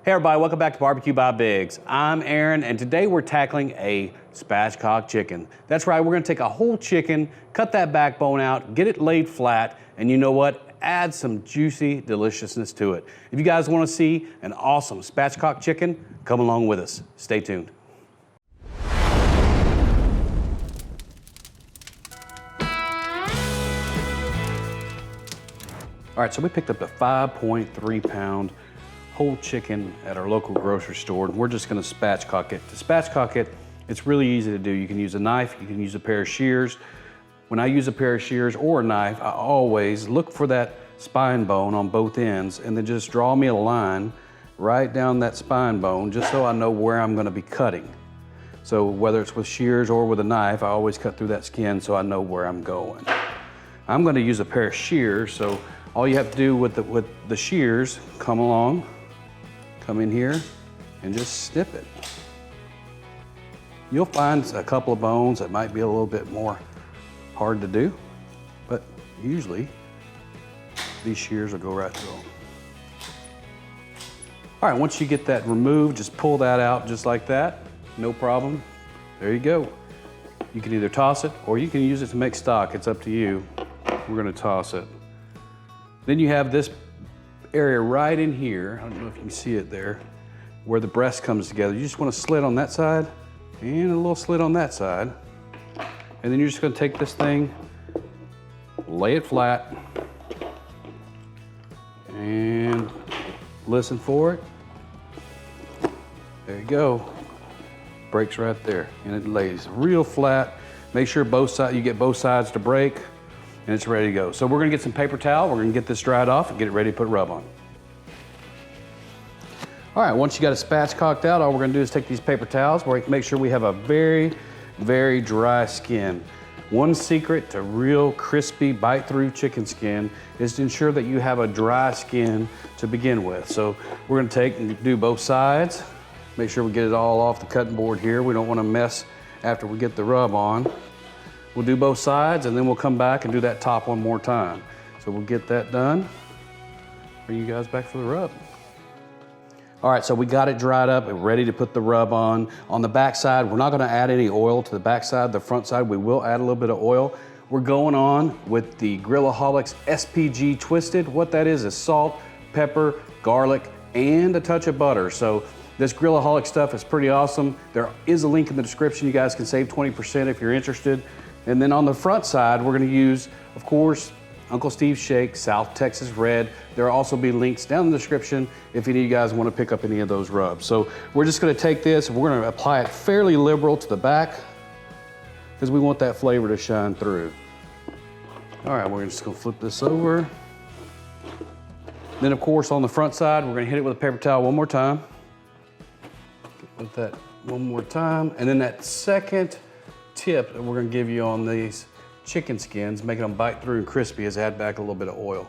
Hey everybody, welcome back to Barbecue by Biggs. I'm Aaron, and today we're tackling a spatchcock chicken. That's right, we're gonna take a whole chicken, cut that backbone out, get it laid flat, and you know what? Add some juicy deliciousness to it. If you guys wanna see an awesome spatchcock chicken, come along with us. Stay tuned. All right, so we picked up a 5.3 pound whole chicken at our local grocery store, and we're just gonna spatchcock it. To spatchcock it, it's really easy to do. You can use a knife, you can use a pair of shears. When I use a pair of shears or a knife, I always look for that spine bone on both ends and then just draw me a line right down that spine bone just so I know where I'm gonna be cutting. So whether it's with shears or with a knife, I always cut through that skin so I know where I'm going. I'm gonna use a pair of shears, so all you have to do with the shears, come along, come in here, and just snip it. You'll find a couple of bones that might be a little bit more hard to do, but usually these shears will go right through them. All right, once you get that removed, just pull that out just like that, no problem. There you go. You can either toss it or you can use it to make stock, it's up to you. We're gonna toss it. Then you have this area right in here, I don't know if you can see it there, where the breast comes together. You just want to slit on that side and a little slit on that side. And then you're just going to take this thing, lay it flat, and listen for it. There you go. Breaks right there, and it lays real flat. Make sure you get both sides to break, and it's ready to go. So we're gonna get some paper towel, we're gonna get this dried off and get it ready to put rub on. All right, once you got it spatchcocked out, all we're gonna do is take these paper towels, make sure we have a very, very dry skin. One secret to real crispy bite-through chicken skin is to ensure that you have a dry skin to begin with. So we're gonna take and do both sides, make sure we get it all off the cutting board here. We don't wanna mess after we get the rub on. We'll do both sides and then we'll come back and do that top one more time. So we'll get that done. Bring you guys back for the rub. All right, so we got it dried up and ready to put the rub on. On the back side, we're not gonna add any oil to the back side. The front side, we will add a little bit of oil. We're going on with the Grillaholics SPG Twisted. What that is salt, pepper, garlic, and a touch of butter. So this Grillaholic stuff is pretty awesome. There is a link in the description. You guys can save 20% if you're interested. And then on the front side, we're gonna use, of course, Uncle Steve's Shake, South Texas Red. There'll also be links down in the description if any of you guys wanna pick up any of those rubs. So we're just gonna take this and we're gonna apply it fairly liberal to the back because we want that flavor to shine through. All right, we're just gonna flip this over. Then of course on the front side, we're gonna hit it with a paper towel one more time. With that one more time. And then that second tip that we're gonna give you on these chicken skins, making them bite through and crispy, is add back a little bit of oil.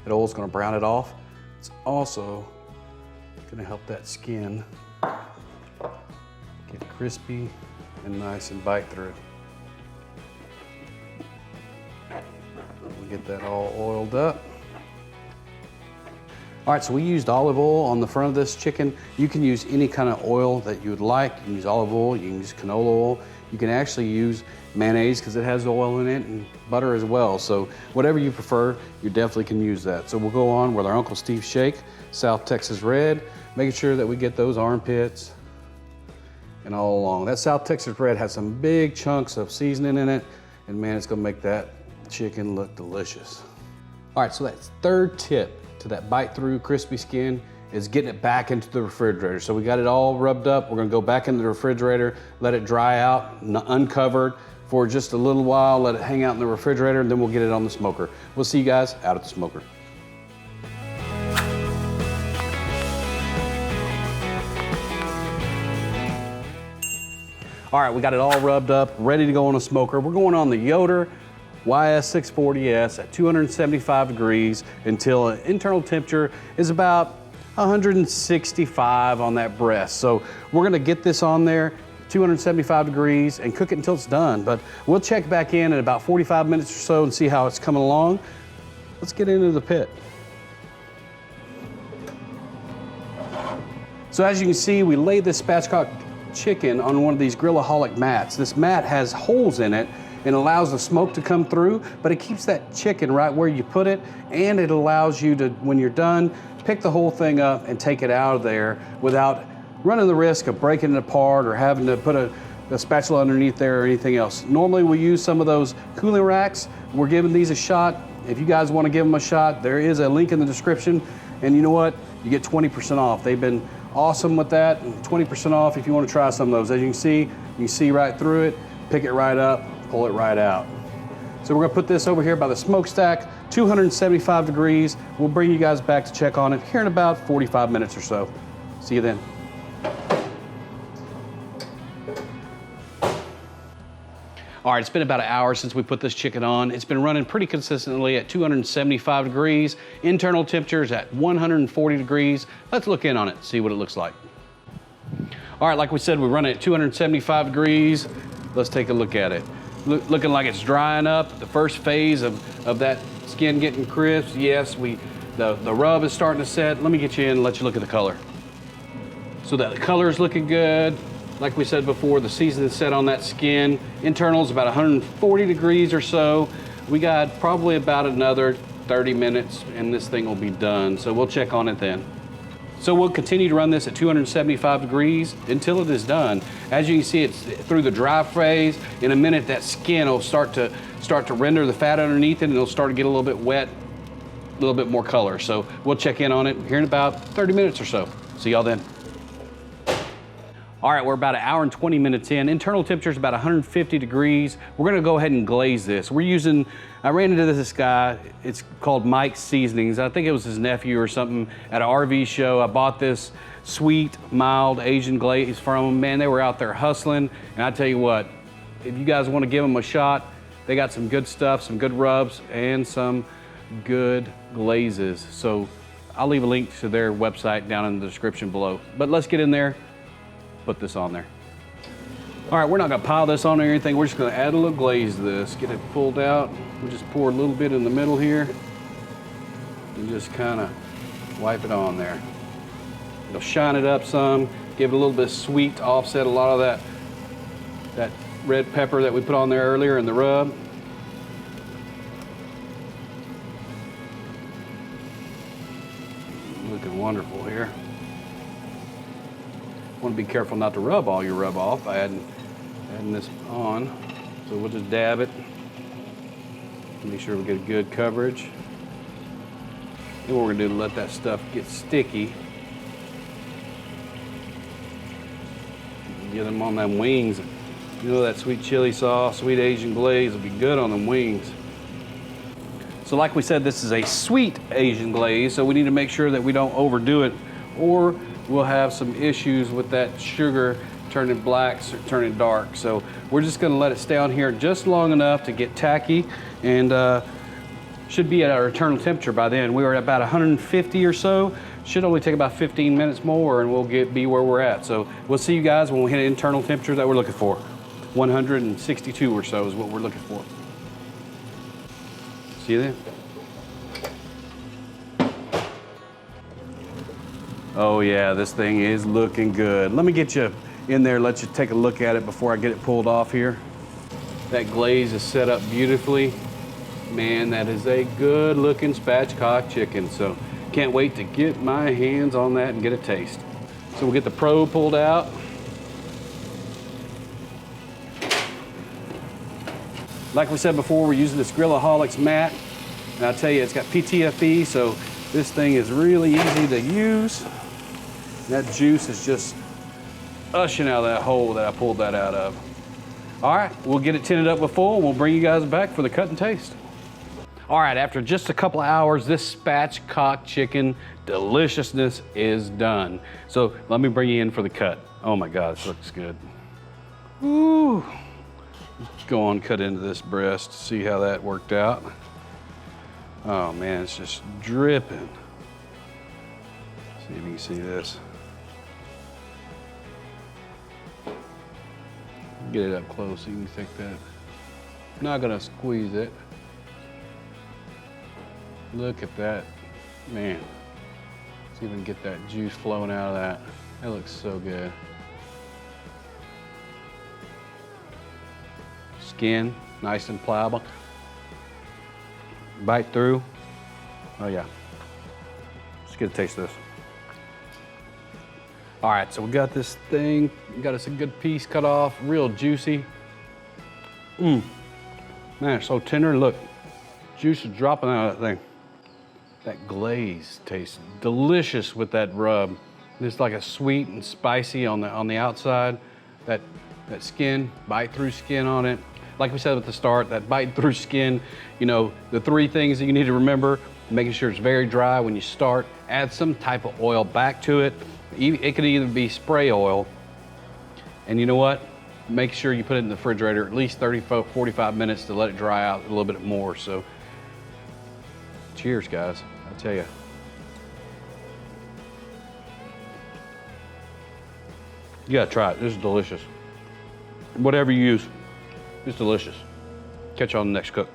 That oil's gonna brown it off. It's also gonna help that skin get crispy and nice and bite through. We'll get that all oiled up. All right, so we used olive oil on the front of this chicken. You can use any kind of oil that you would like. You can use olive oil, you can use canola oil. You can actually use mayonnaise because it has oil in it, and butter as well. So whatever you prefer, you definitely can use that. So we'll go on with our Uncle Steve's Shake, South Texas Red, making sure that we get those armpits and all along. That South Texas Red has some big chunks of seasoning in it, and man, it's gonna make that chicken look delicious. All right, so that third tip to that bite through crispy skin is getting it back into the refrigerator. So we got it all rubbed up. We're gonna go back into the refrigerator, let it dry out, uncovered for just a little while, let it hang out in the refrigerator, and then we'll get it on the smoker. We'll see you guys out at the smoker. All right, we got it all rubbed up, ready to go on a smoker. We're going on the Yoder YS640s at 275 degrees until an internal temperature is about 165 on that breast. So we're gonna get this on there, 275 degrees, and cook it until it's done. But we'll check back in about 45 minutes or so and see how it's coming along. Let's get into the pit. So as you can see, we laid this Spatchcock chicken on one of these Grillaholic mats. This mat has holes in it and allows the smoke to come through, but it keeps that chicken right where you put it, and it allows you to, when you're done, pick the whole thing up and take it out of there without running the risk of breaking it apart or having to put a spatula underneath there or anything else. Normally we use some of those cooling racks. We're giving these a shot. If you guys want to give them a shot, there is a link in the description, and you know what? You get 20% off. They've been awesome with that, 20% off if you want to try some of those. As you can see right through it, pick it right up, pull it right out. So we're gonna put this over here by the smokestack, 275 degrees. We'll bring you guys back to check on it here in about 45 minutes or so. See you then. All right, it's been about an hour since we put this chicken on. It's been running pretty consistently at 275 degrees. Internal temperature is at 140 degrees. Let's look in on it, see what it looks like. All right, like we said, we run it at 275 degrees. Let's take a look at it. Looking like it's drying up. The first phase of that skin getting crisp. Yes, the rub is starting to set. Let me get you in and let you look at the color. So the color is looking good. Like we said before, the seasoning set on that skin. Internal is about 140 degrees or so. We got probably about another 30 minutes and this thing will be done. So we'll check on it then. So we'll continue to run this at 275 degrees until it is done. As you can see, it's through the dry phase. In a minute, that skin will start to render the fat underneath it, and it'll start to get a little bit wet, a little bit more color. So we'll check in on it here in about 30 minutes or so. See y'all then. All right, we're about an hour and 20 minutes in. Internal temperature is about 150 degrees. We're gonna go ahead and glaze this. I ran into this guy, it's called Mike's Seasonings. I think it was his nephew or something at an RV show. I bought this sweet, mild Asian glaze from them. Man, they were out there hustling. And I tell you what, if you guys wanna give them a shot, they got some good stuff, some good rubs, and some good glazes. So I'll leave a link to their website down in the description below. But let's get in there, put this on there. All right, we're not gonna pile this on or anything. We're just gonna add a little glaze to this. Get it pulled out. We'll just pour a little bit in the middle here and just kind of wipe it on there. It'll shine it up some, give it a little bit of sweet to offset a lot of that red pepper that we put on there earlier in the rub. Looking wonderful here. Want to be careful not to rub all your rub off by adding this on. So we'll just dab it. Make sure we get good coverage. Then what we're gonna do is let that stuff get sticky. Get them on them wings. You know that sweet chili sauce, sweet Asian glaze will be good on them wings. So like we said, this is a sweet Asian glaze, so we need to make sure that we don't overdo it, or we'll have some issues with that sugar turning black, turning dark. So we're just gonna let it stay on here just long enough to get tacky, and should be at our internal temperature by then. We were at about 150 or so. Should only take about 15 minutes more and we'll be where we're at. So we'll see you guys when we hit an internal temperature that we're looking for. 162 or so is what we're looking for. See you then. Oh yeah, this thing is looking good. Let me get you in there, let you take a look at it before I get it pulled off here. That glaze is set up beautifully. Man, that is a good looking spatchcock chicken. So can't wait to get my hands on that and get a taste. So we'll get the probe pulled out. Like we said before, we're using this Grillaholics mat. And I tell you, it's got PTFE, so this thing is really easy to use. That juice is just ushing out of that hole that I pulled that out of. All right, we'll get it tinted up with foil and we'll bring you guys back for the cut and taste. All right, after just a couple of hours, this spatchcock chicken deliciousness is done. So let me bring you in for the cut. Oh my God, this looks good. Ooh. Go on, cut into this breast, see how that worked out. Oh man, it's just dripping. See if you can see this. Get it up close so you can take that. Not gonna squeeze it. Look at that, man. See if we can get that juice flowing out of that. That looks so good. Skin, nice and pliable. Bite through. Oh yeah. Let's get a taste of this. All right, so we got this thing. We got us a good piece cut off, real juicy. Man, it's so tender. Look, juice is dropping out of that thing. That glaze tastes delicious with that rub. It's like a sweet and spicy on the outside. That skin, bite through skin on it. Like we said at the start, that bite through skin, you know, the 3 things that you need to remember: making sure it's very dry when you start, add some type of oil back to it. It could either be spray oil, and you know what? Make sure you put it in the refrigerator at least 30-45 minutes to let it dry out a little bit more. So, cheers, guys. I tell you. You gotta try it. This is delicious. Whatever you use, it's delicious. Catch you on the next cook.